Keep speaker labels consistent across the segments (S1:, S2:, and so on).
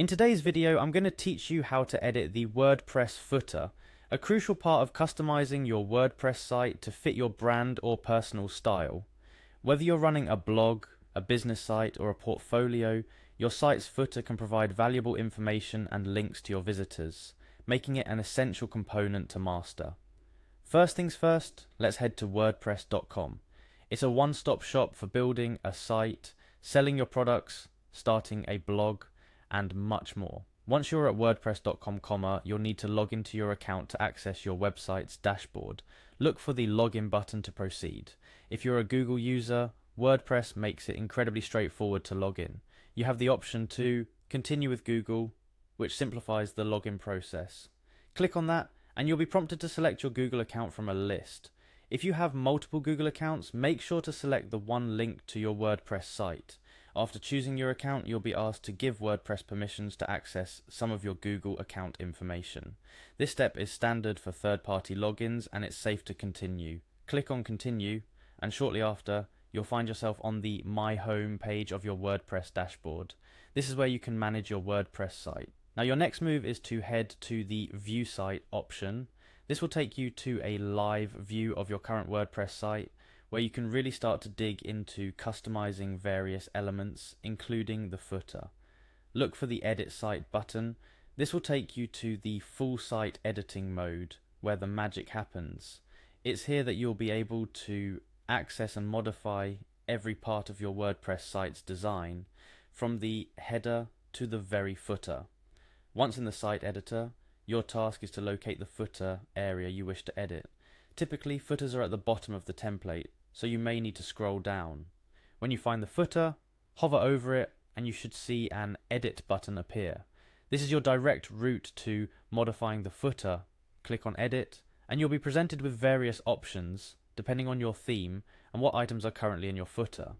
S1: In today's video, I'm going to teach you how to edit the WordPress footer, a crucial part of customizing your WordPress site to fit your brand or personal style. Whether you're running a blog, a business site, or a portfolio, your site's footer can provide valuable information and links to your visitors, making it an essential component to master. First things first, let's head to wordpress.com. It's a one-stop shop for building a site, selling your products, starting a blog, and much more. Once you're at wordpress.com, you'll need to log into your account to access your website's dashboard. Look for the login button to proceed. If you're a Google user, WordPress makes it incredibly straightforward to log in. You have the option to continue with Google, which simplifies the login process. Click on that and you'll be prompted to select your Google account from a list. If you have multiple Google accounts, make sure to select the one linked to your WordPress site. After choosing your account, you'll be asked to give WordPress permissions to access some of your Google account information. This step is standard for third-party logins and it's safe to continue. Click on Continue, and shortly after, you'll find yourself on the My Home page of your WordPress dashboard. This is where you can manage your WordPress site. Now your next move is to head to the View Site option. This will take you to a live view of your current WordPress site, where you can really start to dig into customizing various elements, including the footer. Look for the Edit Site button. This will take you to the full site editing mode, where the magic happens. It's here that you'll be able to access and modify every part of your WordPress site's design, from the header to the very footer. Once in the site editor, your task is to locate the footer area you wish to edit. Typically, footers are at the bottom of the template, so you may need to scroll down. When you find the footer, hover over it and you should see an Edit button appear. This is your direct route to modifying the footer. Click on Edit and you'll be presented with various options depending on your theme and what items are currently in your footer.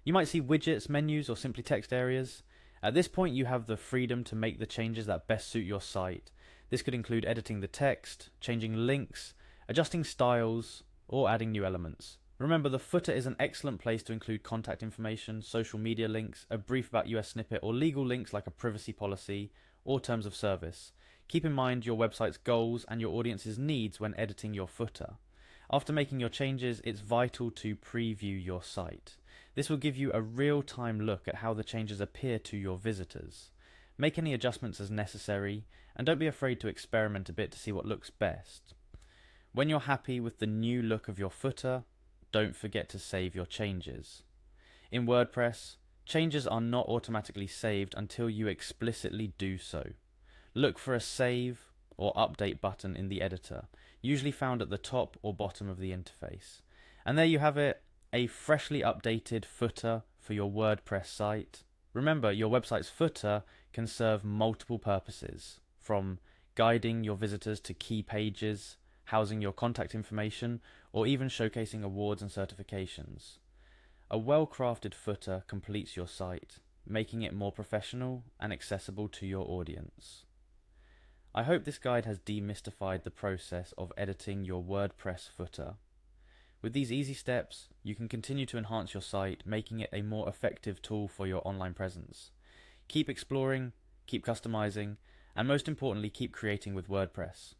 S1: You might see widgets, menus, or simply text areas. At this point you have the freedom to make the changes that best suit your site. This could include editing the text, changing links, adjusting styles, or adding new elements. Remember, the footer is an excellent place to include contact information, social media links, a brief about US snippet, or legal links like a privacy policy or terms of service. Keep in mind your website's goals and your audience's needs when editing your footer. After making your changes, it's vital to preview your site. This will give you a real-time look at how the changes appear to your visitors. Make any adjustments as necessary, and don't be afraid to experiment a bit to see what looks best. When you're happy with the new look of your footer, don't forget to save your changes. In WordPress, changes are not automatically saved until you explicitly do so. Look for a Save or Update button in the editor, usually found at the top or bottom of the interface. And there you have it, a freshly updated footer for your WordPress site. Remember, your website's footer can serve multiple purposes, from guiding your visitors to key pages, housing your contact information, or even showcasing awards and certifications. A well-crafted footer completes your site, making it more professional and accessible to your audience. I hope this guide has demystified the process of editing your WordPress footer. With these easy steps, you can continue to enhance your site, making it a more effective tool for your online presence. Keep exploring, keep customizing, and most importantly, keep creating with WordPress.